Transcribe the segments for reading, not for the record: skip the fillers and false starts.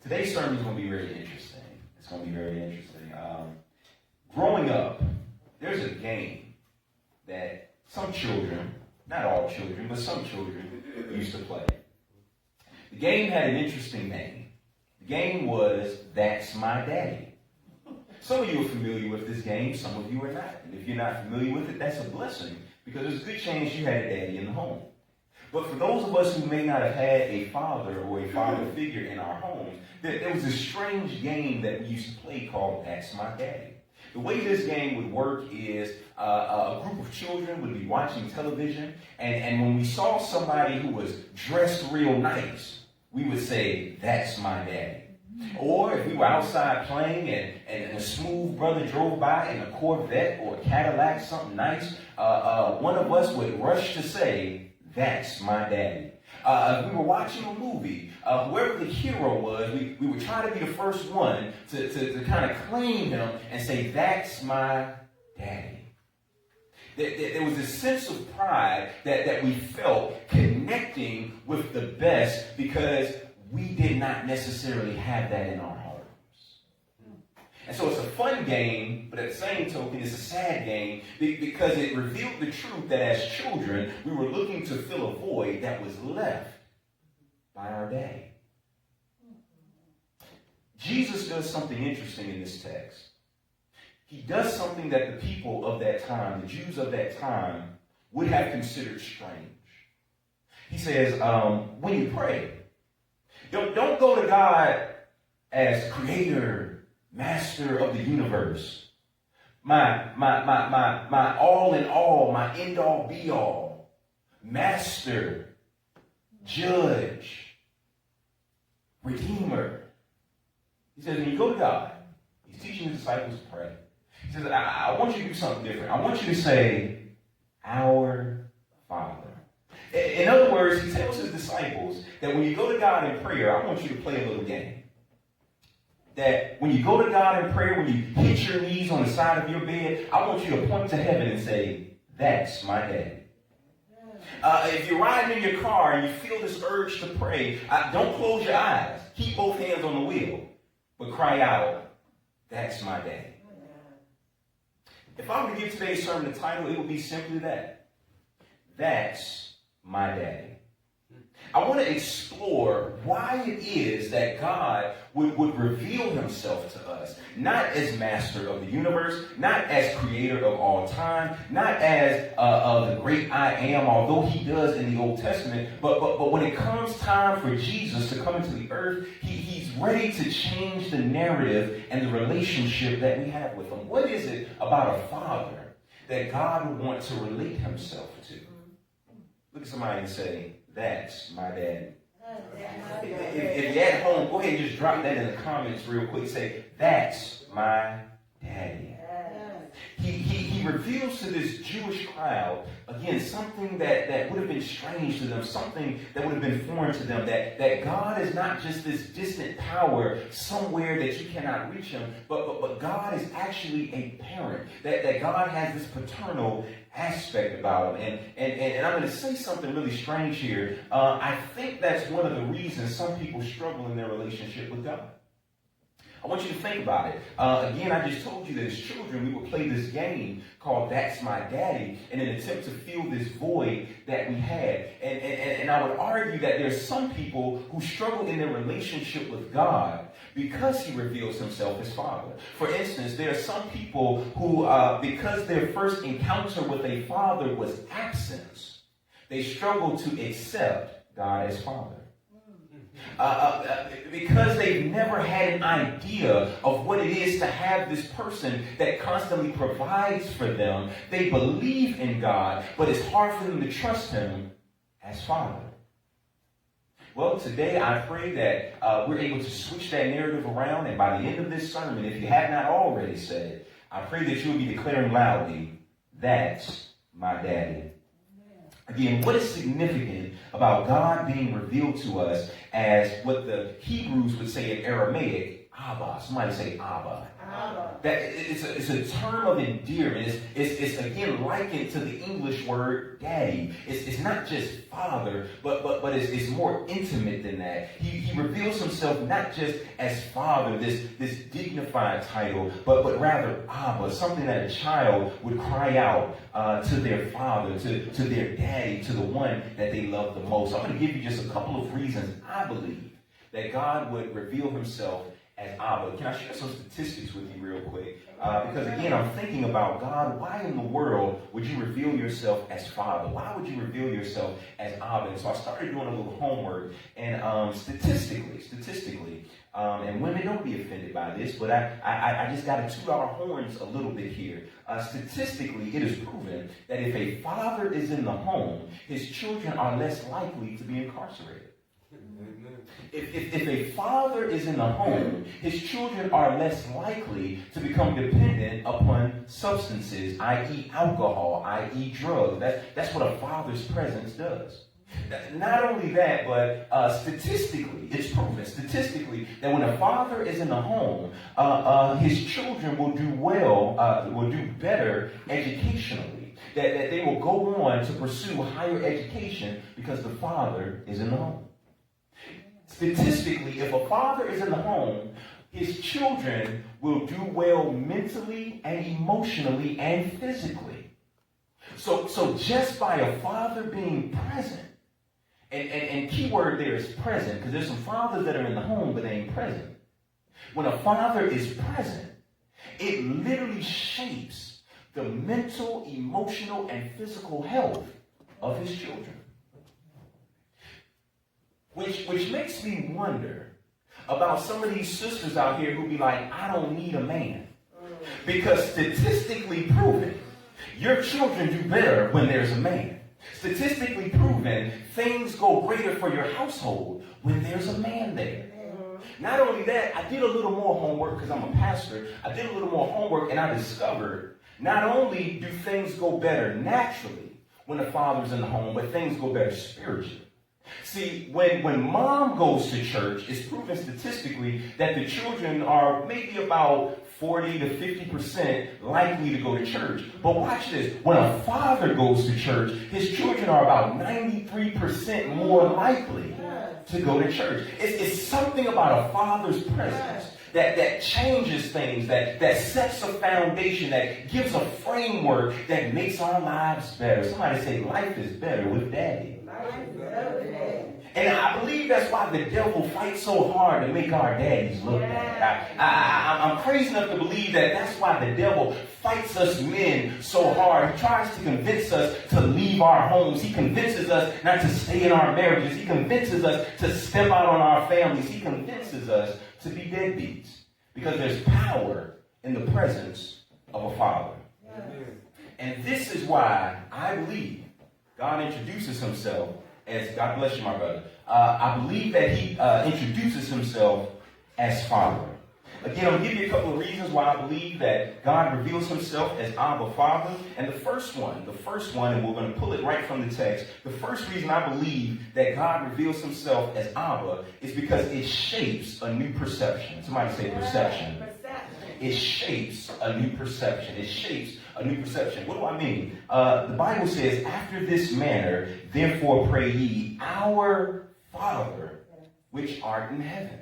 Today's sermon is going to be very interesting. It's going to be very interesting. Growing up, there's a game that some children, not all children, but some children used to play. The game had an interesting name. The game was That's My Daddy. Some of you are familiar with this game, some of you are not. And if you're not familiar with it, that's a blessing, because there's a good chance you had a daddy in the home. But for those of us who may not have had a father or a father figure in our homes, there was this strange game that we used to play called That's My Daddy. The way this game would work is a group of children would be watching television, and when we saw somebody who was dressed real nice, we would say, That's my daddy. Or if we were outside playing and a smooth brother drove by in a Corvette or a Cadillac, something nice, one of us would rush to say, That's my daddy. If we were watching a movie, whoever the hero was, we would try to be the first one to kind of claim him and say, That's my daddy. There was a sense of pride that we felt connecting with the best, because we did not necessarily have that in our homes. And so it's a fun game, but at the same token, it's a sad game because it revealed the truth that as children, we were looking to fill a void that was left by our daddy. Jesus does something interesting in this text. He does something that the people of that time, the Jews of that time, would have considered strange. He says, when you pray, don't go to God as creator, master of the universe, my all in all, my end all be all, master, judge, redeemer. He says, when you go to God, he's teaching his disciples to pray. He says, I want you to do something different. I want you to say, Our Father. In other words, he tells his disciples that when you go to God in prayer, I want you to play a little game. That when you go to God in prayer, when you hit your knees on the side of your bed, I want you to point to heaven and say, That's my daddy. If you're riding in your car and you feel this urge to pray, don't close your eyes. Keep both hands on the wheel, but cry out, That's my daddy. If I were to give today's sermon a title, it would be simply that. That's my daddy. I want to explore why it is that God would reveal himself to us, not as master of the universe, not as creator of all time, not as the great I am, although he does in the Old Testament, but when it comes time for Jesus to come into the earth, he's ready to change the narrative and the relationship that we have with him. What is it about a father that God would want to relate himself to? Look at somebody and say, That's my daddy. If you're at home, go ahead and just drop that in the comments real quick. Say, That's my daddy. He reveals to this Jewish crowd, again, something that would have been strange to them, something that would have been foreign to them, that God is not just this distant power somewhere that you cannot reach him, but God is actually a parent, that God has this paternal aspect about him. And I'm going to say something really strange here. I think that's one of the reasons some people struggle in their relationship with God. I want you to think about it. Again, I just told you that as children, we would play this game called That's My Daddy in an attempt to fill this void that we had. And I would argue that there's some people who struggle in their relationship with God because he reveals himself as Father. For instance, there are some people who, because their first encounter with a father was absence, they struggle to accept God as Father. Because they've never had an idea of what it is to have this person that constantly provides for them. They believe in God, but it's hard for them to trust him as Father. Well, today I pray that we're able to switch that narrative around, and by the end of this sermon, if you have not already said it, I pray that you'll be declaring loudly, That's my daddy. Again, what is significant about God being revealed to us as what the Hebrews would say in Aramaic, Abba. Somebody say Abba. Abba. That it's a term of endearment. It's again likened to the English word daddy. It's not just father, but it's more intimate than that. He reveals himself not just as father, this dignified title, but rather Abba, something that a child would cry out to their father, to their daddy, to the one that they love the most. I'm going to give you just a couple of reasons I believe that God would reveal himself as Abba. Can I share some statistics with you real quick? Because again, I'm thinking about God, why in the world would you reveal yourself as Father? Why would you reveal yourself as Abba? And so I started doing a little homework, and statistically, and women, don't be offended by this, but I just got to toot our horns a little bit here. Statistically, it is proven that if a father is in the home, his children are less likely to be incarcerated. If a father is in the home, his children are less likely to become dependent upon substances, i.e. alcohol, i.e. drugs. That's what a father's presence does. Not only that, but statistically, it's proven statistically that when a father is in the home, his children will do will do better educationally. That they will go on to pursue higher education because the father is in the home. Statistically, if a father is in the home, his children will do well mentally and emotionally and physically. So just by a father being present, and key word there is present, because there's some fathers that are in the home but they ain't present. When a father is present, it literally shapes the mental, emotional, and physical health of his children. Which makes me wonder about some of these sisters out here who be like, I don't need a man. Because statistically proven, your children do better when there's a man. Statistically proven, things go greater for your household when there's a man there. Not only that, I did a little more homework because I'm a pastor. I did a little more homework and I discovered not only do things go better naturally when the father's in the home, but things go better spiritually. See, when mom goes to church, it's proven statistically that the children are maybe about 40 to 50% likely to go to church. But watch this. When a father goes to church, his children are about 93% more likely to go to church. It's something about a father's presence that changes things, that sets a foundation, that gives a framework that makes our lives better. Somebody say, life is better with daddy. And I believe that's why the devil fights so hard to make our daddies look bad. I'm crazy enough to believe that that's why the devil fights us men so hard. He tries to convince us to leave our homes. He convinces us not to stay in our marriages. He convinces us to step out on our families. He convinces us to be deadbeats. Because there's power in the presence of a father. And this is why I believe God introduces himself as, God bless you, my brother. I believe that he introduces himself as Father. Again, I'm going to give you a couple of reasons why I believe that God reveals himself as Abba Father. And the first one, and we're going to pull it right from the text. The first reason I believe that God reveals himself as Abba is because it shapes a new perception. Somebody say perception. It shapes a new perception. It shapes a new perception. What do I mean? The Bible says, after this manner, therefore pray ye, our Father, which art in heaven.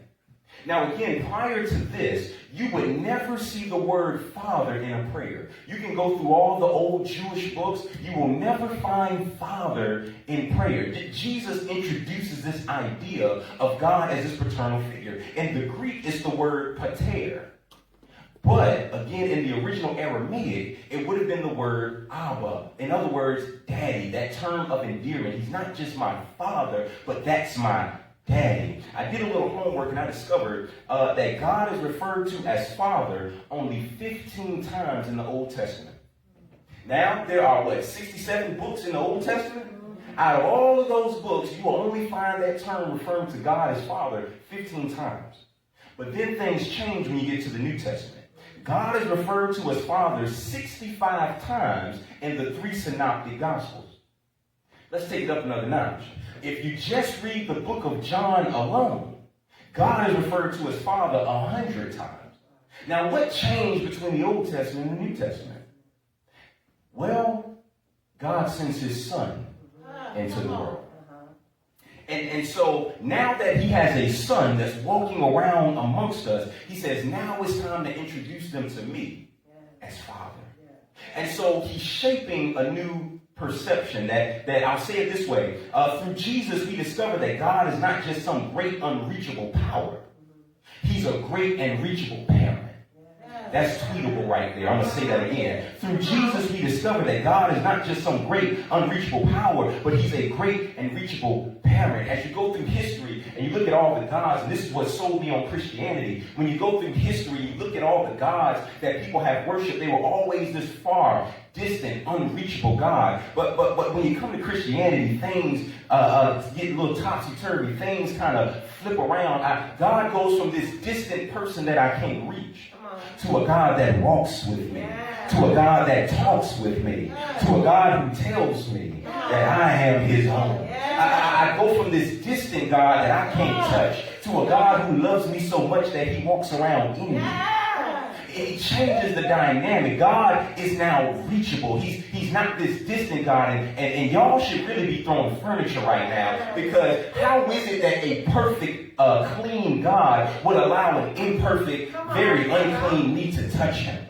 Now again, prior to this, you would never see the word Father in a prayer. You can go through all the old Jewish books. You will never find Father in prayer. Jesus introduces this idea of God as his paternal figure. In the Greek, it's the word pater. But, again, in the original Aramaic, it would have been the word Abba. In other words, daddy, that term of endearment. He's not just my father, but that's my daddy. I did a little homework and I discovered that God is referred to as Father only 15 times in the Old Testament. Now, there are, 67 books in the Old Testament? Out of all of those books, you will only find that term referring to God as Father 15 times. But then things change when you get to the New Testament. God is referred to as Father 65 times in the 3 synoptic Gospels. Let's take it up another notch. If you just read the book of John alone, God is referred to as Father 100 times. Now, what changed between the Old Testament and the New Testament? Well, God sends his Son into the world. And so now that he has a son that's walking around amongst us, he says, now it's time to introduce them to me as Father. And so he's shaping a new perception that I'll say it this way. Through Jesus, we discover that God is not just some great unreachable power. He's a great and reachable parent. That's tweetable right there. I'm going to say that again. Through Jesus, we discover that God is not just some great unreachable power, but he's a great and reachable parent. As you go through history and you look at all the gods, and this is what sold me on Christianity. When you go through history, you look at all the gods that people have worshipped, they were always this far, distant, unreachable God. But when you come to Christianity, things get a little topsy-turvy. Things kind of flip around. God goes from this distant person that I can't reach to a God that walks with me, to a God that talks with me, to a God who tells me that I am his own. I go from this distant God that I can't touch to a God who loves me so much that he walks around in me. It changes the dynamic. God is now reachable. He's not this distant God. And y'all should really be throwing furniture right now, because how is it that a perfect, clean God would allow an imperfect, very unclean me to touch him?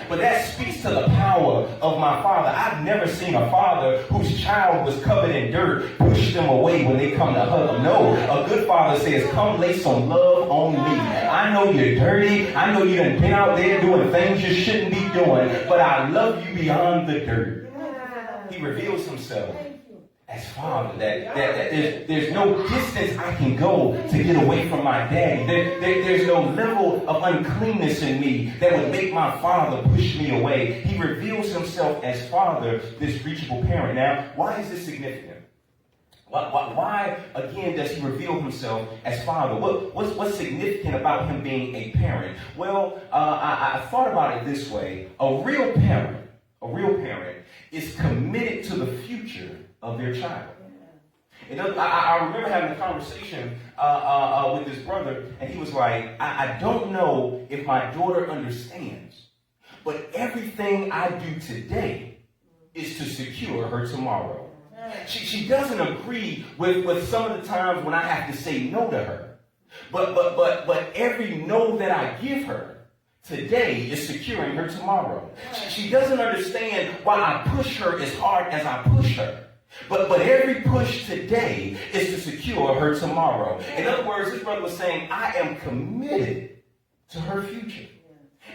But that speaks to the power of my Father. I've never seen a father whose child was covered in dirt push them away when they come to hug them. No, a good father says, come lay some love on me. I know you're dirty. I know you done been out there doing things you shouldn't be doing, but I love you beyond the dirt. He reveals himself as Father, that there's no distance I can go to get away from my daddy. There's no level of uncleanness in me that would make my Father push me away. He reveals himself as Father, this reachable parent. Now, why is this significant? Why again, does he reveal himself as Father? What's significant about him being a parent? Well, I thought about it this way. A real parent is committed to the future of their child. And I remember having a conversation with this brother, and he was like, I don't know if my daughter understands, but everything I do today is to secure her tomorrow. She doesn't agree with some of the times when I have to say no to her. But every no that I give her today is securing her tomorrow. She doesn't understand why I push her as hard as I push her. But every push today is to secure her tomorrow. In other words, this brother was saying, I am committed to her future.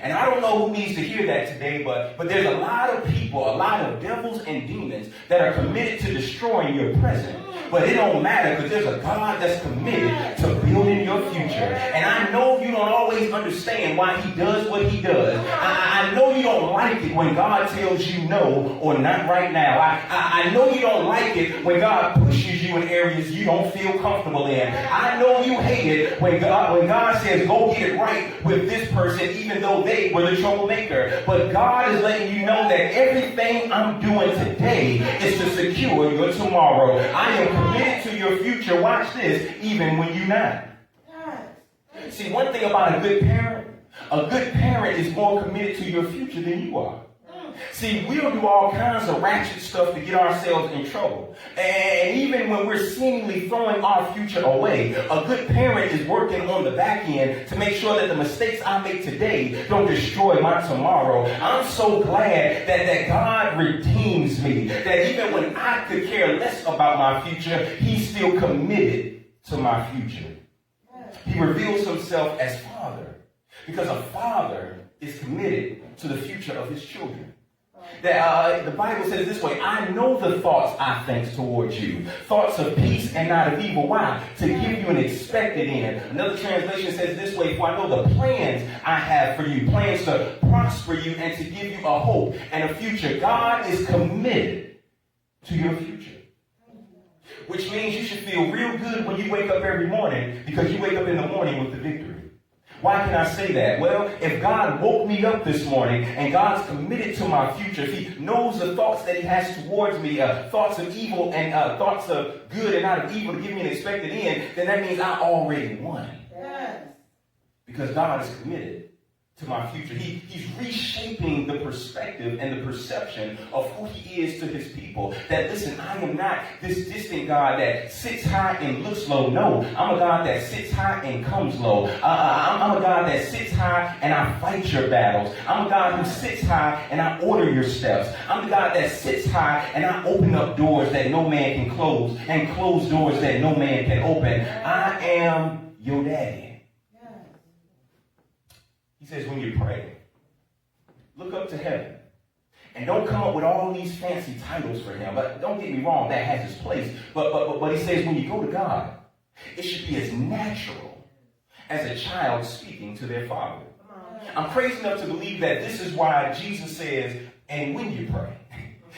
And I don't know who needs to hear that today, but there's a lot of people, a lot of devils and demons that are committed to destroying your present. But it don't matter, because there's a God that's committed to building your future. And I know you don't always understand why he does what he does. I know you don't like it when God tells you no or not right now. I know you don't like it when God pushes you in areas you don't feel comfortable in. I know you hate it when God says go get it right with this person, even though they were the troublemaker. But God is letting you know that everything I'm doing today is to secure your tomorrow. I am committed to your future. Watch this, even when you're not. See, one thing about a good parent is more committed to your future than you are. See, we'll do all kinds of ratchet stuff to get ourselves in trouble. And even when we're seemingly throwing our future away, a good parent is working on the back end to make sure that the mistakes I make today don't destroy my tomorrow. I'm so glad that God redeems me, that even when I could care less about my future, he's still committed to my future. He reveals himself as Father, because a father is committed to the future of his children. That the Bible says this way, I know the thoughts I think towards you, thoughts of peace and not of evil. Why? To give you an expected end. Another translation says this way, for I know the plans I have for you, plans to prosper you and to give you a hope and a future. God is committed to your future. Which means you should feel real good when you wake up every morning, because you wake up in the morning with the victory. Why can I say that? Well, if God woke me up this morning and God's committed to my future, if he knows the thoughts that he has towards me, thoughts of evil and thoughts of good and not of evil to give me an expected end, then that means I already won. because God is committed to my future. He's reshaping the perspective and the perception of who he is to his people. That, listen, I am not this distant God that sits high and looks low. No, I'm a God that sits high and comes low. I'm a God that sits high and I fight your battles. I'm a God who sits high and I order your steps. I'm the God that sits high and I open up doors that no man can close and close doors that no man can open. I am your daddy. He says, when you pray, look up to heaven. And don't come up with all these fancy titles for him. But don't get me wrong, that has its place. But he says, when you go to God, it should be as natural as a child speaking to their father. I'm crazy enough to believe that this is why Jesus says, and when you pray.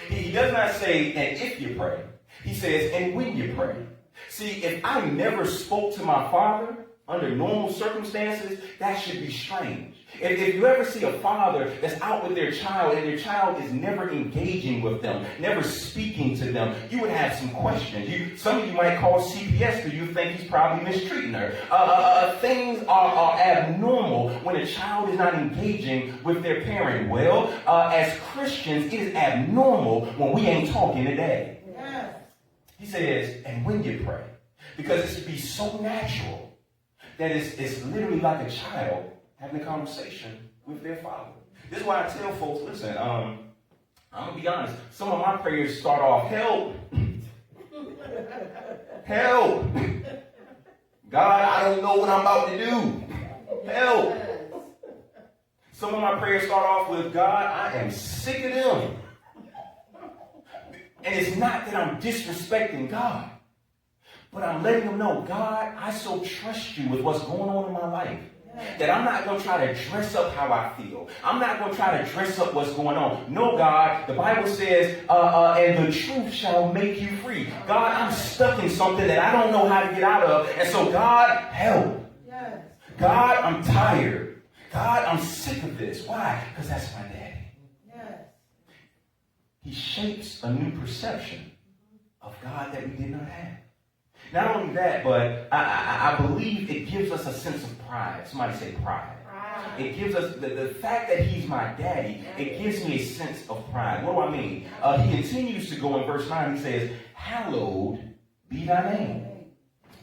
He does not say, and if you pray. He says, and when you pray. See, if I never spoke to my father under normal circumstances, that should be strange. If you ever see a father that's out with their child and their child is never engaging with them, never speaking to them, you would have some questions. Some of you might call CPS because you think he's probably mistreating her. Things are abnormal when a child is not engaging with their parent. Well, as Christians, it is abnormal when we ain't talking today. Yes. He says, and when you pray, because it should be so natural that it's literally like a child having a conversation with their father. This is why I tell folks, listen, I'm going to be honest. Some of my prayers start off, help. Help. God, I don't know what I'm about to do. Help. Some of my prayers start off with, God, I am sick of them. And it's not that I'm disrespecting God. But I'm letting them know, God, I so trust you with what's going on in my life that I'm not going to try to dress up how I feel. I'm not going to try to dress up what's going on. No, God, the Bible says, and the truth shall make you free. God, I'm stuck in something that I don't know how to get out of. And so, God, help. Yes. God, I'm tired. God, I'm sick of this. Why? Because that's my daddy. Yes. He shapes a new perception of God that we did not have. Not only that, but I believe it gives us a sense of pride. Somebody say pride. It gives us the fact that he's my daddy. It gives me a sense of pride. What do I mean? He continues to go in verse 9. He says, hallowed be thy name.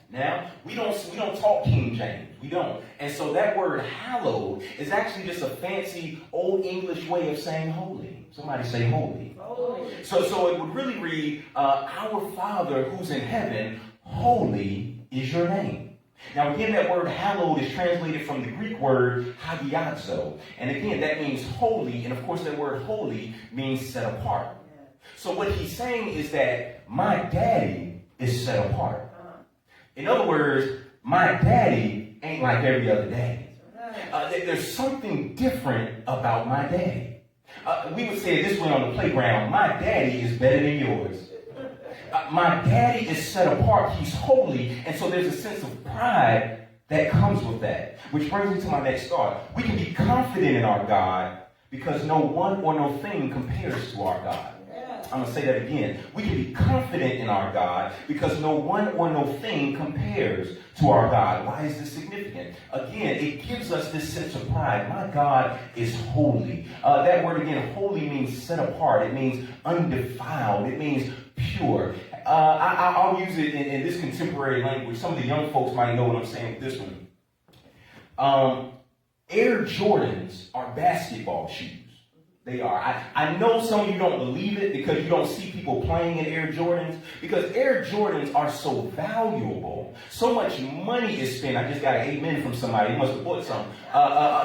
Now, we don't talk King James. We don't. And so that word hallowed is actually just a fancy old English way of saying holy. Somebody say holy. Holy. So it would really read, our Father who's in heaven, holy is your name. Now again, that word hallowed is translated from the Greek word hagiadzo. And again, that means holy. And of course, that word holy means set apart. So what he's saying is that my daddy is set apart. In other words, my daddy ain't like every other daddy. There's something different about my daddy. We would say it this way on the playground, my daddy is better than yours. My daddy is set apart. He's holy. And so there's a sense of pride that comes with that. Which brings me to my next thought. We can be confident in our God because no one or no thing compares to our God. I'm going to say that again. We can be confident in our God because no one or no thing compares to our God. Why is this significant? Again, it gives us this sense of pride. My God is holy. That word again, holy means set apart. It means undefiled. It means pure. I'll use it in this contemporary language. Some of the young folks might know what I'm saying with this one. Air Jordans are basketball shoes. They are. I know some of you don't believe it because you don't see people playing in Air Jordans. Because Air Jordans are so valuable. So much money is spent. I just got an amen from somebody. He must have bought some.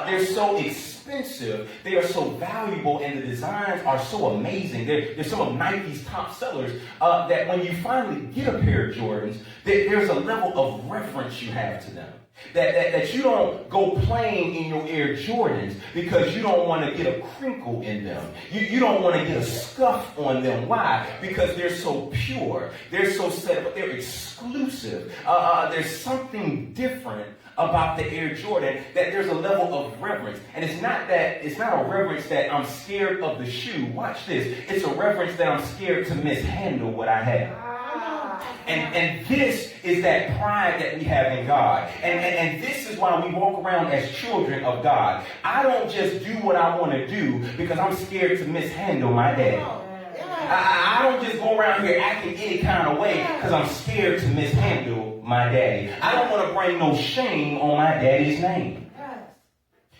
They're so expensive. They are so valuable. And the designs are so amazing. They're some of Nike's top sellers. That when you finally get a pair of Jordans, there's a level of reverence you have to them. That you don't go playing in your Air Jordans because you don't want to get a crinkle in them. You don't want to get a scuff on them. Why? Because they're so pure. They're so set up. They're exclusive. There's something different about the Air Jordan that there's a level of reverence. And it's not a reverence that I'm scared of the shoe. Watch this. It's a reverence that I'm scared to mishandle what I have. And this is that pride that we have in God. And this is why we walk around as children of God. I don't just do what I want to do because I'm scared to mishandle my daddy. I don't just go around here acting any kind of way because I'm scared to mishandle my daddy. I don't want to bring no shame on my daddy's name.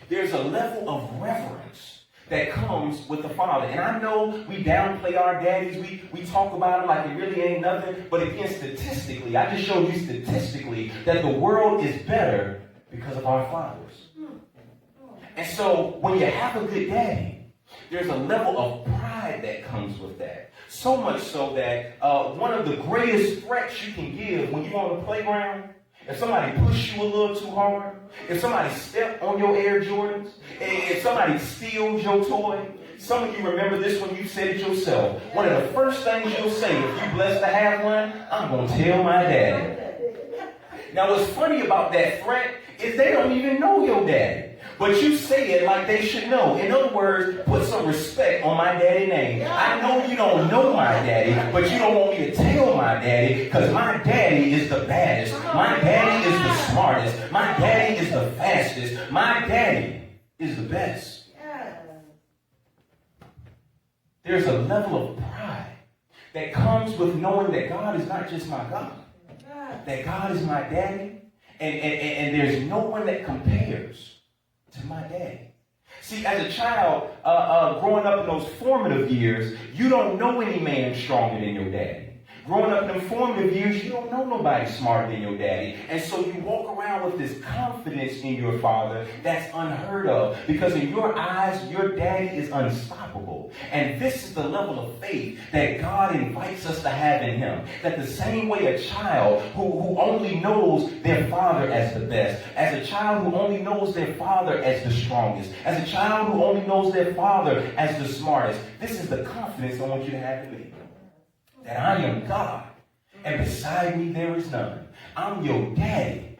There's a level of reverence that comes with the Father. And I know we downplay our daddies. We talk about them like it really ain't nothing. But again, statistically, I just showed you statistically that the world is better because of our fathers. And so when you have a good daddy, there's a level of pride that comes with that. So much so that one of the greatest threats you can give when you're on the playground, if somebody push you a little too hard, if somebody step on your Air Jordans, if somebody steals your toy, some of you remember this when you said it yourself. One of the first things you'll say if you're blessed to have one, I'm going to tell my daddy. Now what's funny about that threat is they don't even know your daddy. But you say it like they should know. In other words, put some respect on my daddy's name. I know you don't know my daddy, but you don't want me to tell my daddy because my daddy is the baddest. My daddy is the smartest. My daddy is the fastest. My daddy is the best. There's a level of pride that comes with knowing that God is not just my God. That God is my daddy. And there's no one that compares to my daddy. See, as a child, growing up in those formative years, you don't know any man stronger than your daddy. Growing up in the formative years, you don't know nobody smarter than your daddy. And so you walk around with this confidence in your father that's unheard of. Because in your eyes, your daddy is unstoppable. And this is the level of faith that God invites us to have in him. That the same way a child who only knows their father as the best, as a child who only knows their father as the strongest, as a child who only knows their father as the smartest, this is the confidence I want you to have in me. That I am God, and beside me there is none. I'm your daddy.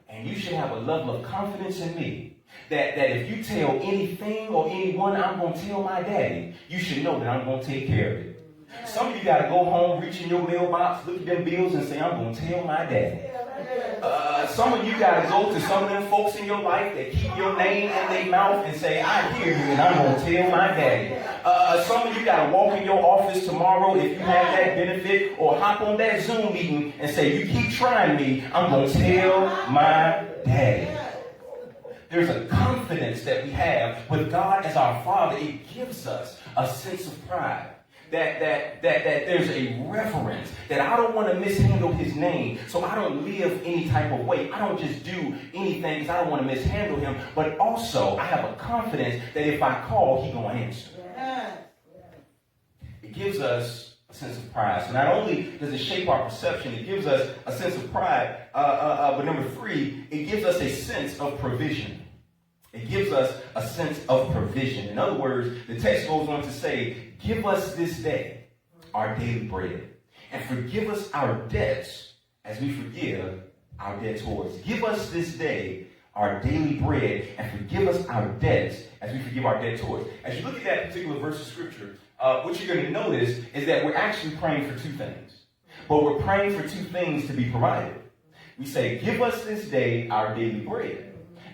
And you should have a level of confidence in me that if you tell anything or anyone I'm going to tell my daddy, you should know that I'm going to take care of it. Some of you got to go home, reach in your mailbox, look at them bills and say, I'm going to tell my daddy. Some of you got to go to some of them folks in your life that keep your name in their mouth and say, I hear you and I'm going to tell my daddy. Some of you got to walk in your office tomorrow if you have that benefit or hop on that Zoom meeting and say, you keep trying me, I'm going to tell my daddy. There's a confidence that we have with God as our Father. It gives us a sense of pride. That there's a reverence, that I don't want to mishandle his name, so I don't live any type of way. I don't just do anything because I don't want to mishandle him, but also I have a confidence that if I call, he's going to answer. It gives us a sense of pride. So not only does it shape our perception, it gives us a sense of pride, but number three, it gives us a sense of provision. It gives us a sense of provision. In other words, the text goes on to say, give us this day our daily bread, and forgive us our debts as we forgive our debtors. Give us this day our daily bread, and forgive us our debts as we forgive our debtors. As you look at that particular verse of scripture, what you're going to notice is that we're actually praying for two things. But we're praying for two things to be provided. We say, give us this day our daily bread.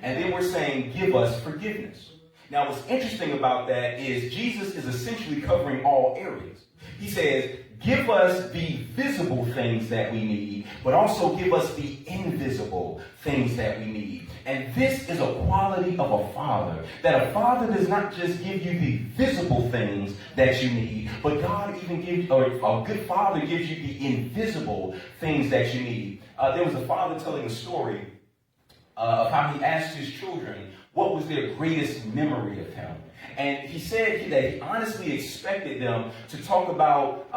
And then we're saying, give us forgiveness. Now, what's interesting about that is Jesus is essentially covering all areas. He says, give us the visible things that we need, but also give us the invisible things that we need. And this is a quality of a father, that a father does not just give you the visible things that you need, but God even gives, or a good father gives you the invisible things that you need. There was a father telling a story of how he asked his children what was their greatest memory of him. And he said that he honestly expected them to talk about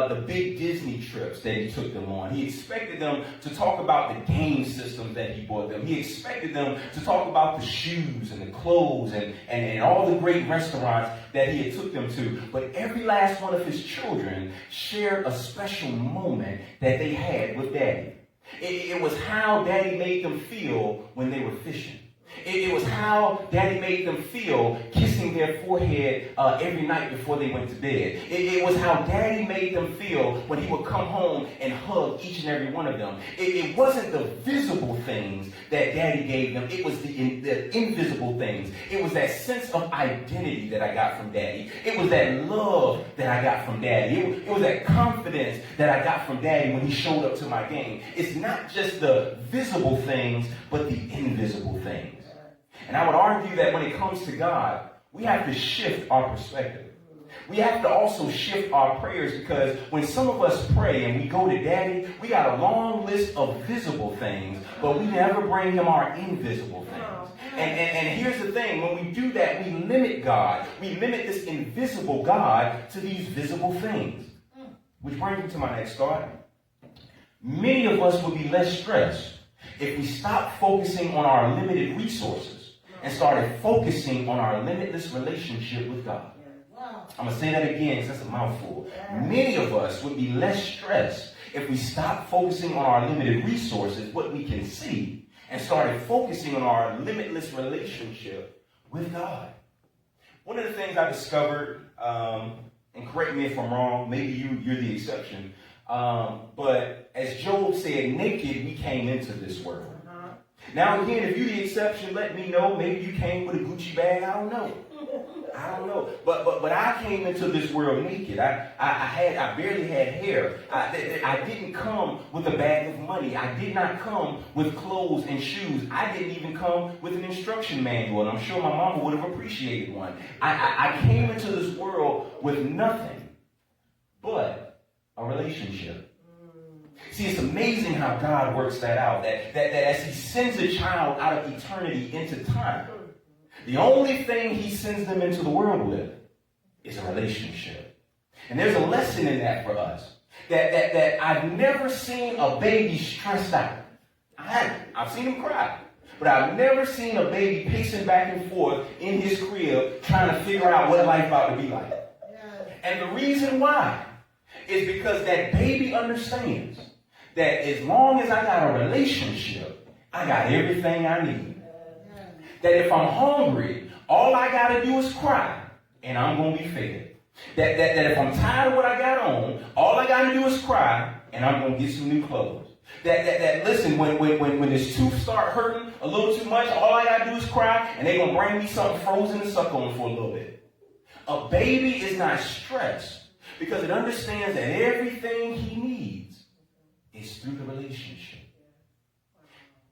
the big Disney trips that he took them on. He expected them to talk about the game systems that he bought them. He expected them to talk about the shoes and the clothes and all the great restaurants that he had took them to. But every last one of his children shared a special moment that they had with Daddy. It was how Daddy made them feel when they were fishing. It was how Daddy made them feel kissing kissing their forehead every night before they went to bed. It was how Daddy made them feel when he would come home and hug each and every one of them. It wasn't the visible things that Daddy gave them. It was the invisible things. It was that sense of identity that I got from Daddy. It was that love that I got from Daddy. It was that confidence that I got from Daddy when he showed up to my game. It's not just the visible things, but the invisible things. And I would argue that when it comes to God, we have to shift our perspective. We have to also shift our prayers, because when some of us pray and we go to Daddy, we got a long list of visible things, but we never bring him our invisible things. And here's the thing, when we do that, we limit God. We limit this invisible God to these visible things. Which brings me to my next thought. Many of us would be less stressed if we stopped focusing on our limited resources and started focusing on our limitless relationship with God. I'm going to say that again because that's a mouthful. Many of us would be less stressed if we stopped focusing on our limited resources, what we can see, and started focusing on our limitless relationship with God. One of the things I discovered, and correct me if I'm wrong, maybe you're the exception, but as Job said, naked we came into this world. Now again, if you're the exception, let me know. Maybe you came with a Gucci bag. I don't know. But I came into this world naked. I barely had hair. I didn't come with a bag of money. I did not come with clothes and shoes. I didn't even come with an instruction manual. And I'm sure my mama would have appreciated one. I came into this world with nothing but a relationship. See, it's amazing how God works that out. That as he sends a child out of eternity into time, the only thing he sends them into the world with is a relationship. And there's a lesson in that for us. That I've never seen a baby stressed out. I haven't. I've seen him cry. But I've never seen a baby pacing back and forth in his crib trying to figure out what life about to be like. And the reason why is because that baby understands that as long as I got a relationship, I got everything I need. That if I'm hungry, all I got to do is cry, and I'm going to be fed. That if I'm tired of what I got on, all I got to do is cry, and I'm going to get some new clothes. That listen, when this tooth start hurting a little too much, all I got to do is cry, and they're going to bring me something frozen to suck on for a little bit. A baby is not stressed because it understands that everything he needs is through the relationship.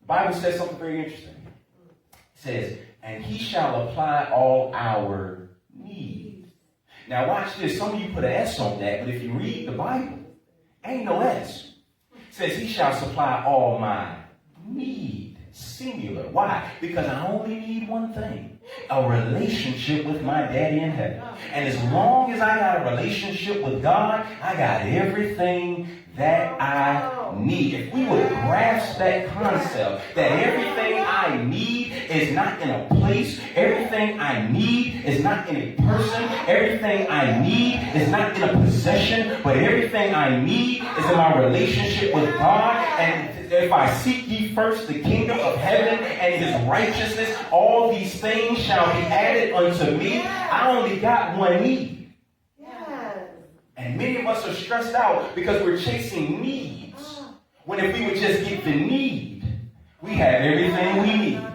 The Bible says something very interesting. It says, and he shall apply all our needs. Now watch this. Some of you put an S on that, but if you read the Bible, ain't no S. It says he shall supply all my need. Singular. Why? Because I only need one thing. A relationship with my Daddy in heaven. And as long as I got a relationship with God, I got everything that I need. If we would grasp that concept, that everything I need is not in a place, everything I need is not in a person, everything I need is not in a possession, but everything I need is in my relationship with God. And if I seek ye first the kingdom of heaven and his righteousness, all these things shall be added unto me. I only got one need. And many of us are stressed out because we're chasing needs. When if we would just get the need, we have everything we need.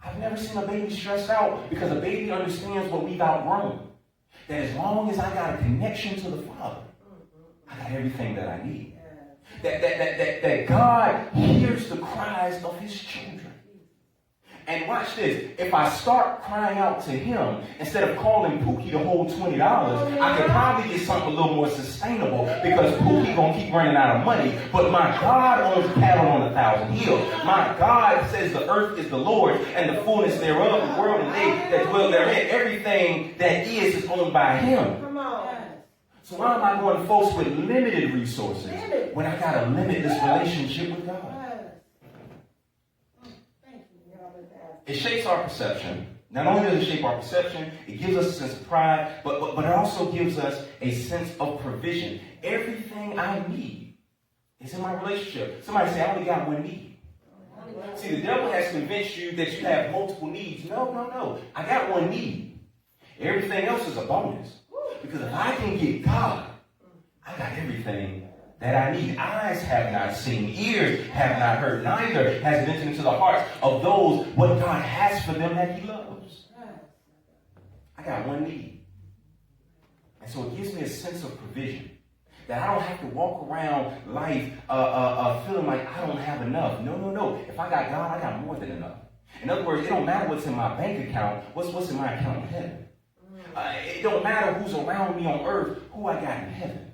I've never seen a baby stressed out because a baby understands what we've outgrown. That as long as I got a connection to the Father, I got everything that I need. That God hears the cries of his children. And watch this. If I start crying out to him, instead of calling Pookie to hold $20, I could probably get something a little more sustainable because Pookie gonna keep running out of money. But my God owns cattle on 1,000 hills. My God says the earth is the Lord and the fullness thereof, the world and they that dwell therein. Everything that is owned by him. Come on. So why am I going to folks with limited resources when I got a limitless relationship with God? It shapes our perception. Not only does it shape our perception, it gives us a sense of pride, but it also gives us a sense of provision. Everything I need is in my relationship. Somebody say, I only got one need. See, the devil has convinced you that you have multiple needs. No. I got one need. Everything else is a bonus. Because if I can get God, I got everything that I need. Eyes have not seen, ears have not heard, neither has it entered into the hearts of those what God has for them that he loves. I got one need. And so it gives me a sense of provision. That I don't have to walk around life feeling like I don't have enough. No. If I got God, I got more than enough. In other words, it don't matter what's in my bank account, what's in my account in heaven. It don't matter who's around me on earth, who I got in heaven.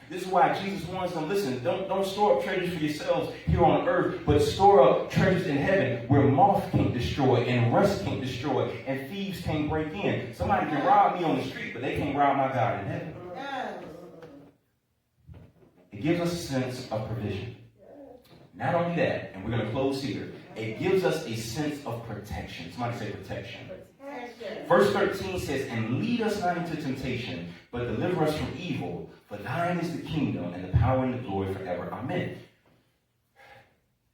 This is why Jesus wants them, listen, don't store up treasures for yourselves here on earth, but store up treasures in heaven where moth can't destroy and rust can't destroy and thieves can't break in. Somebody can rob me on the street, but they can't rob my God in heaven. It gives us a sense of provision. Not only that, and we're going to close here, it gives us a sense of protection. Somebody say protection. Verse 13 says, and lead us not into temptation, but deliver us from evil. For thine is the kingdom and the power and the glory forever. Amen.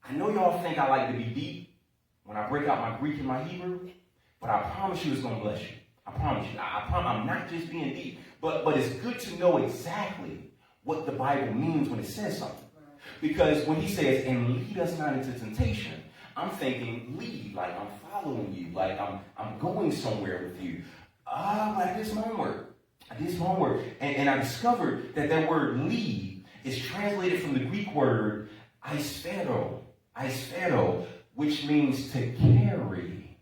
I know y'all think I like to be deep when I break out my Greek and my Hebrew, but I promise you it's going to bless you. I promise you. I'm not just being deep, but it's good to know exactly what the Bible means when it says something. Because when he says, and lead us not into temptation, I'm thinking lead, like I'm following you, like I'm going somewhere with you. But I did some homework. And I discovered that word lead is translated from the Greek word aisphero, which means to carry.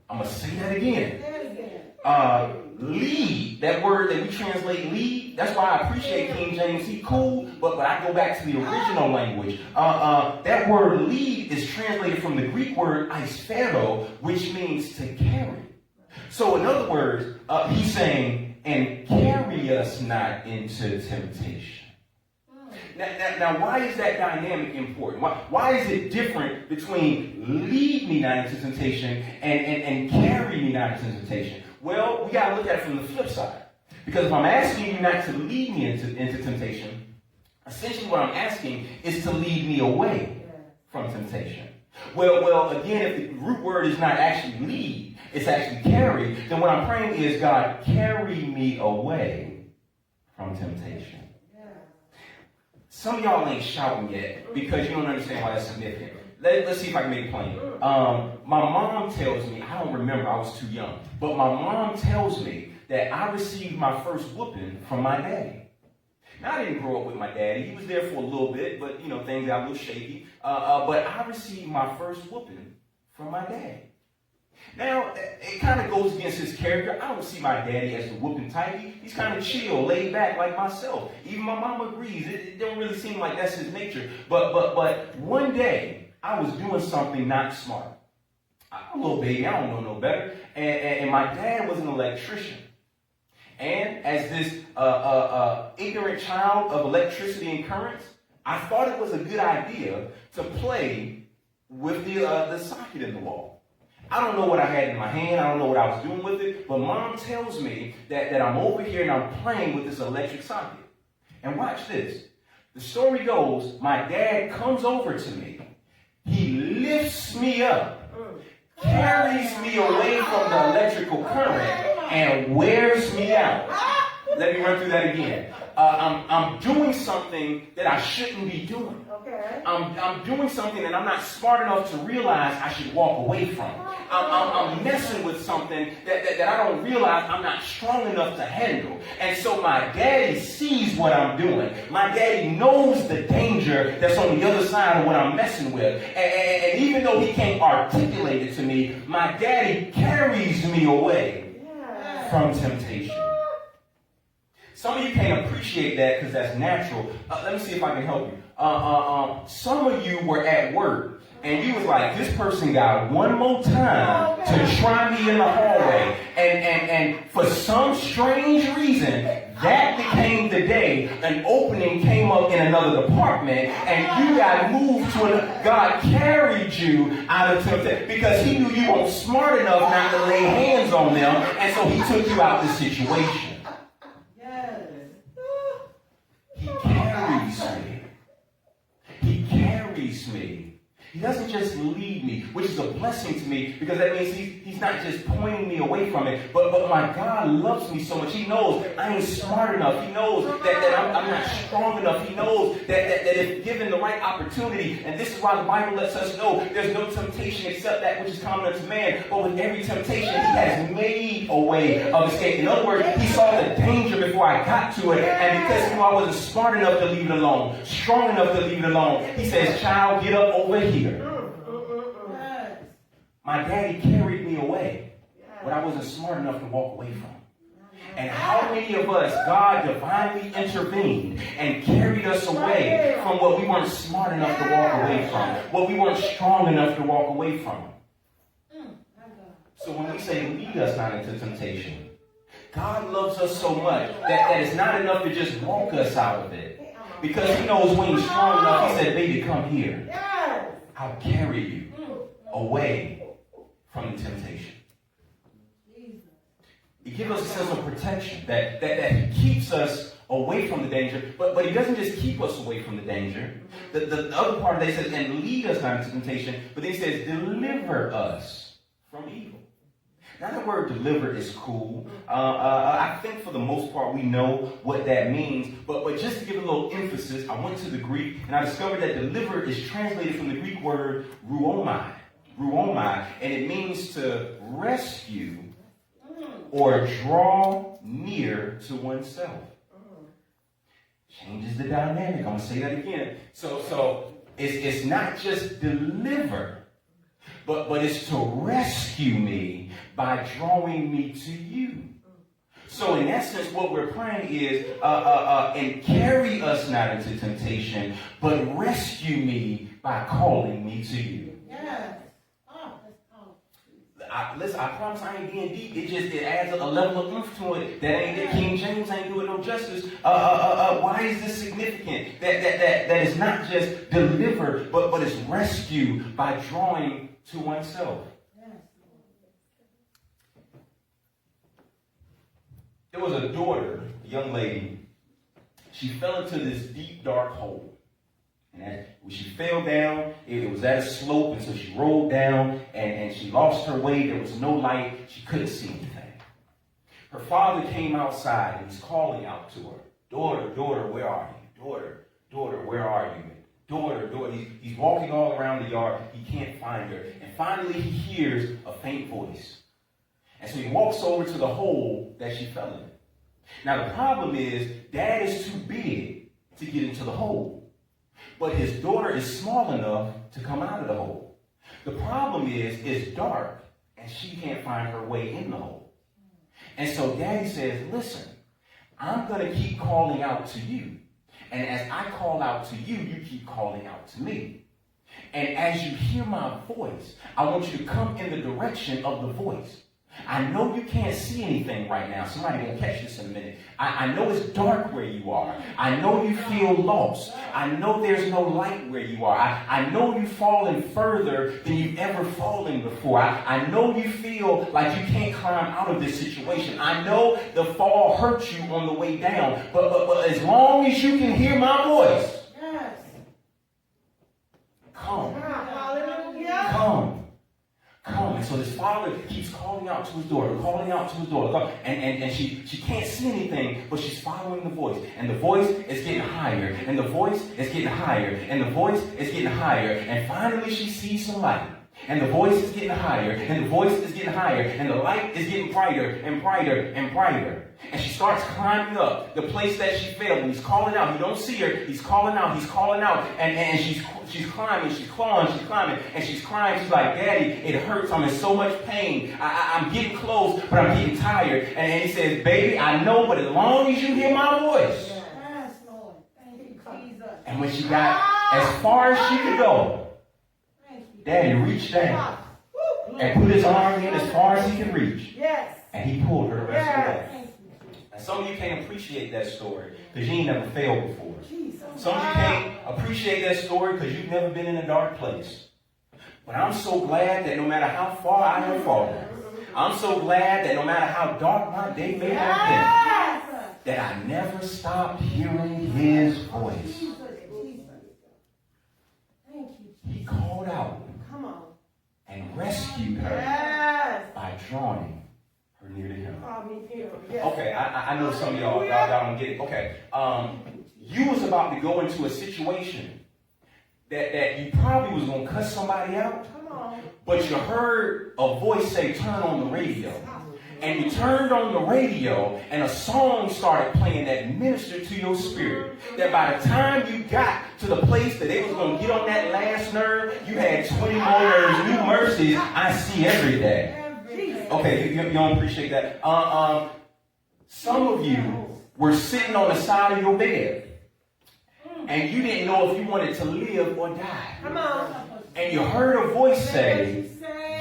I'm going to say that again. Lead, that word that we translate lead, that's why I appreciate King James. He cool, but I go back to the original language. That word lead is translated from the Greek word aisphero, which means to carry. So in other words, he's saying, and carry us not into temptation. Now, why is that dynamic important? Why is it different between lead me not into temptation and carry me not into temptation? Well, we got to look at it from the flip side. Because if I'm asking you not to lead me into temptation, essentially what I'm asking is to lead me away from temptation. Well, again, if the root word is not actually lead, it's actually carry, then what I'm praying is, God, carry me away from temptation. Some of y'all ain't shouting yet because you don't understand why that's significant. Let's see if I can make it plain. My mom tells me, I don't remember, I was too young, but my mom tells me that I received my first whooping from my daddy. Now, I didn't grow up with my daddy. He was there for a little bit, but, things got a little shaky. But I received my first whooping from my daddy. Now, it kind of goes against his character. I don't see my daddy as the whooping type. He's kind of chill, laid back like myself. Even my mom agrees. It don't really seem like that's his nature. But one day, I was doing something not smart. I'm a little baby. I don't know no better. And my dad was an electrician. And as this ignorant child of electricity and currents, I thought it was a good idea to play with the socket in the wall. I don't know what I had in my hand. I don't know what I was doing with it. But Mom tells me that I'm over here and I'm playing with this electric socket. And watch this. The story goes, my dad comes over to me. He lifts me up, carries me away from the electrical current, and wears me out. Let me run through that again. I'm doing something that I shouldn't be doing. Okay. I'm doing something that I'm not smart enough to realize I should walk away from. I'm messing with something that I don't realize I'm not strong enough to handle. And so my daddy sees what I'm doing. My daddy knows the danger that's on the other side of what I'm messing with. And even though he can't articulate it to me, my daddy carries me away from temptation. Some of you can't appreciate that because that's natural. Let me see if I can help you. Some of you were at work and you was like, this person got one more time to try me in the hallway. And for some strange reason, that became the day an opening came up in another department and you got moved to another. God carried you out of temptation because he knew you weren't smart enough not to lay hands on them. And so he took you out of the situation. He carries me increase me. He doesn't just lead me, which is a blessing to me, because that means he's not just pointing me away from it, but my God loves me so much. He knows I ain't smart enough. He knows that I'm not strong enough. He knows that if given the right opportunity, and this is why the Bible lets us know there's no temptation except that which is common unto man, but with every temptation, he has made a way of escape. In other words, he saw the danger before I got to it, and because he knew I wasn't smart enough to leave it alone, strong enough to leave it alone, he says, child, get up over here. My daddy carried me away when I wasn't smart enough to walk away from. And how many of us, God divinely intervened and carried us away from what we weren't smart enough to walk away from, what we weren't strong enough to walk away from. So when we say lead us not into temptation, God loves us so much that it's not enough to just walk us out of it. Because he knows when he's strong enough, he said, baby, come here. I'll carry you away from the temptation. He gives us a sense of protection, that he keeps us away from the danger, but he doesn't just keep us away from the danger. The other part of that says, and lead us not into temptation, but then he says, deliver us from evil. Now, the word deliver is cool. I think for the most part we know what that means. But just to give a little emphasis, I went to the Greek and I discovered that deliver is translated from the Greek word ruomai. Ruomai. And it means to rescue or draw near to oneself. Changes the dynamic. I'm going to say that again. So it's not just deliver, but it's to rescue me by drawing me to you. So in essence, what we're praying is, and carry us not into temptation, but rescue me by calling me to you. Yes. Listen, I promise I ain't being deep. It adds a level of oomph to it that King James ain't doing no justice. Why is this significant? That is not just deliver, but it's rescue by drawing to oneself. There was a daughter, a young lady. She fell into this deep, dark hole. And when she fell down, it was at a slope, and so she rolled down, and she lost her way. There was no light. She couldn't see anything. Her father came outside, and he's calling out to her, daughter, daughter, where are you? Daughter, daughter, where are you? Daughter, daughter. He's walking all around the yard. He can't find her. And finally, he hears a faint voice. And so he walks over to the hole that she fell in. Now, the problem is, Dad is too big to get into the hole. But his daughter is small enough to come out of the hole. The problem is, it's dark, and she can't find her way in the hole. And so Daddy says, listen, I'm going to keep calling out to you. And as I call out to you, you keep calling out to me. And as you hear my voice, I want you to come in the direction of the voice. I know you can't see anything right now. Somebody will catch this in a minute. I know it's dark where you are. I know you feel lost. I know there's no light where you are. I know you've fallen further than you've ever fallen before. I know you feel like you can't climb out of this situation. I know the fall hurt you on the way down. But as long as you can hear my voice, come. Come. Come. And so this father keeps calling out to his daughter, and she can't see anything, but she's following the voice. And the voice is getting higher, and the voice is getting higher, and the voice is getting higher. And finally she sees some light. And the voice is getting higher, and the voice is getting higher, and the light is getting brighter and brighter and brighter. And she starts climbing up the place that she fell. And he's calling out. You don't see her. He's calling out. And she's climbing. She's clawing. She's climbing. And she's crying. She's like, Daddy, it hurts. I'm in so much pain. I'm getting close, but I'm getting tired. And he says, baby, I know, but as long as you hear my voice. Yes, Lord. Thank you, Jesus. And when she got as far as she could go, Daddy reached down and put his arm in as far as he could reach. Yes. And he pulled her the rest of the way. And some of you can't appreciate that story because you ain't never failed before. Some of you can't appreciate that story because you've never been in a dark place. But I'm so glad that no matter how far I have fallen, I'm so glad that no matter how dark my day may have been, that I never stopped hearing his voice. Thank you. and rescued her by drawing her near to him. Okay, I know some of y'all don't get it. Okay, you was about to go into a situation that you probably was going to cuss somebody out, but you heard a voice say, turn on the radio. And you turned on the radio, and a song started playing that ministered to your spirit. That by the time you got to the place that they was going to get on that last nerve, you had 20 more nerves, new mercies I see every day. Okay, you don't appreciate that. Some of you were sitting on the side of your bed, and you didn't know if you wanted to live or die. Come on. And you heard a voice say,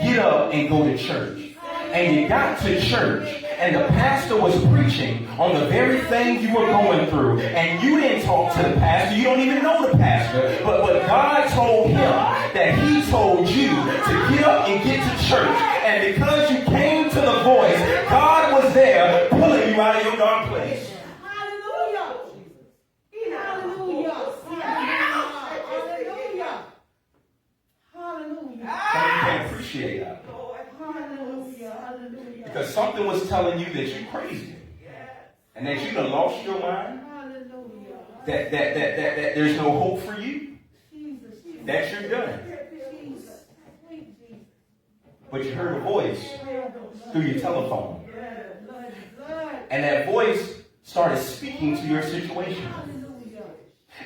get up and go to church. And you got to church, and the pastor was preaching on the very thing you were going through, and you didn't talk to the pastor. You don't even know the pastor, but God told him that he told you to get up and get to church. And because you came to the voice, God was there pulling you out of your dark place. Hallelujah. Hallelujah. Hallelujah. Hallelujah. Some of you can't appreciate that. Because something was telling you that you're crazy. And that you done lost your mind. That there's no hope for you. That you're done. But you heard a voice through your telephone. And that voice started speaking to your situation.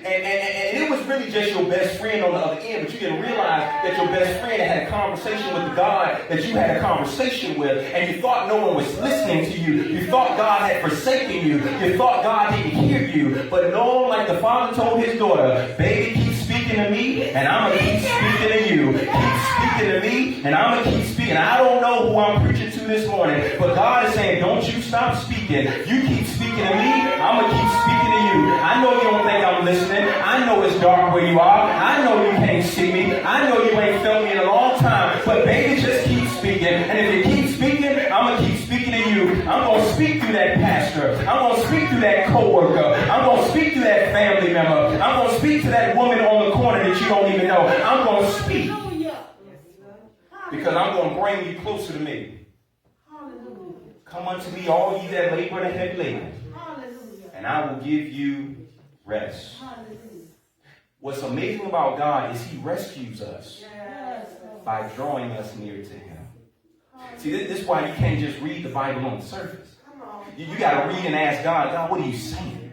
And it was really just your best friend on the other end, but you didn't realize that your best friend had a conversation with the God that you had a conversation with, and you thought no one was listening to you. You thought God had forsaken you. You thought God didn't hear you. But no, like the father told his daughter, baby, keep speaking to me, and I'm going to keep speaking to you. Keep speaking to me, and I'm going to keep speaking. I don't know who I'm preaching to this morning, but God is saying, don't you stop speaking. You keep speaking to me, I'm going to keep speaking to you. I know you don't think I'm listening. I know it's dark where you are. I know you can't see me. I know you ain't felt me in a long time. But baby, just keep speaking. And if you keep speaking, I'm going to keep speaking to you. I'm going to speak through that pastor. I'm going to speak through that coworker. I'm going to speak to that family member. I'm going to speak to that woman on the corner that you don't even know. I'm going to speak. Because I'm going to bring you closer to me. Come unto me, all ye that labor and heavy laden, and I will give you rest. What's amazing about God is he rescues us by drawing us near to him. See, this is why you can't just read the Bible on the surface. You got to read and ask God, God, what are you saying?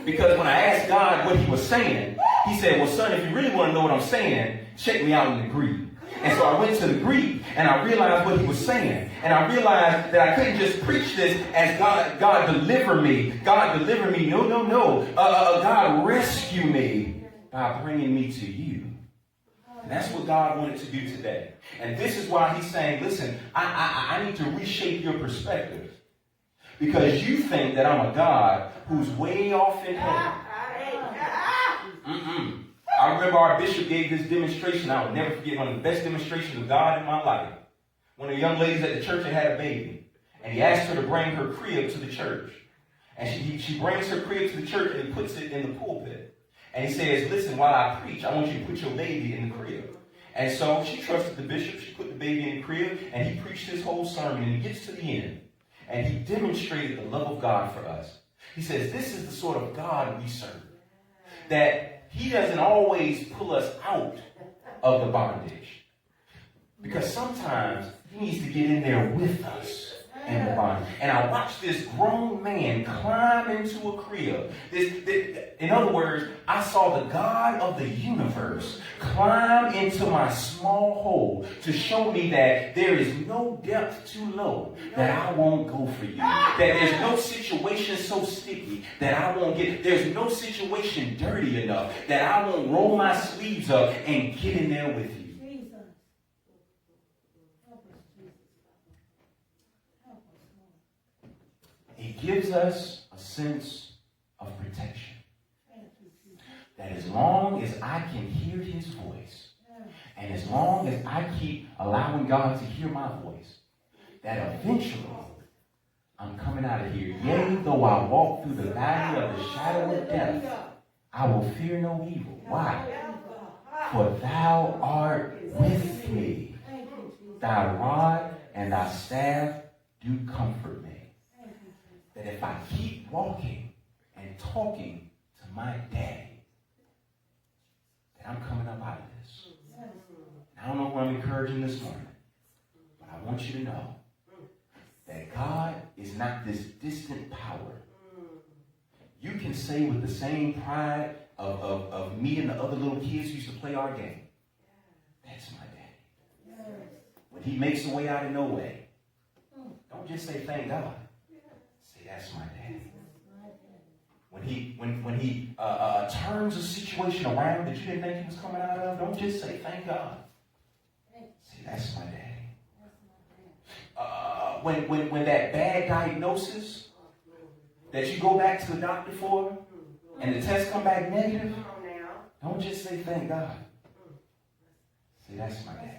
Because when I asked God what he was saying, he said, well, son, if you really want to know what I'm saying, check me out in the Greek. And so I went to the Greek, and I realized what he was saying. And I realized that I couldn't just preach this as God deliver me. God deliver me. No. God rescue me by bringing me to you. And that's what God wanted to do today. And this is why he's saying, listen, I need to reshape your perspective. Because you think that I'm a God who's way off in heaven. I remember our bishop gave this demonstration. I will never forget, one of the best demonstrations of God in my life. One of the young ladies at the church had a baby. And he asked her to bring her crib to the church. And she brings her crib to the church and he puts it in the pulpit. And he says, listen, while I preach, I want you to put your baby in the crib. And so she trusted the bishop. She put the baby in the crib. And he preached his whole sermon. And he gets to the end. And he demonstrated the love of God for us. He says, this is the sort of God we serve. That he doesn't always pull us out of the bondage. Because sometimes he needs to get in there with us in the bondage. And I watched this grown man climb into a crib. In other words, I saw the God of the universe climb into my small hole to show me that there is no depth too low that I won't go for you. That there's no situation so sticky that I won't get. There's no situation dirty enough that I won't roll my sleeves up and get in there with you. It gives us a sense of protection. That as long as I can hear his voice, and as long as I keep allowing God to hear my voice, that eventually I'm coming out of here. Yea, though I walk through the valley of the shadow of death, I will fear no evil. Why? For thou art with me. Thy rod and thy staff do comfort me. That if I keep walking and talking to my daddy, that I'm coming up out of this. And I don't know who I'm encouraging this morning, but I want you to know that God is not this distant power. You can say with the same pride of me and the other little kids who used to play our game, that's my daddy. When he makes a way out of no way, don't just say thank God. Say that's my daddy. When he turns a situation around that you didn't think he was coming out of, don't just say thank God. Say that's my daddy. When that bad diagnosis that you go back to the doctor for and the test come back negative, don't just say thank God. Say that's my daddy.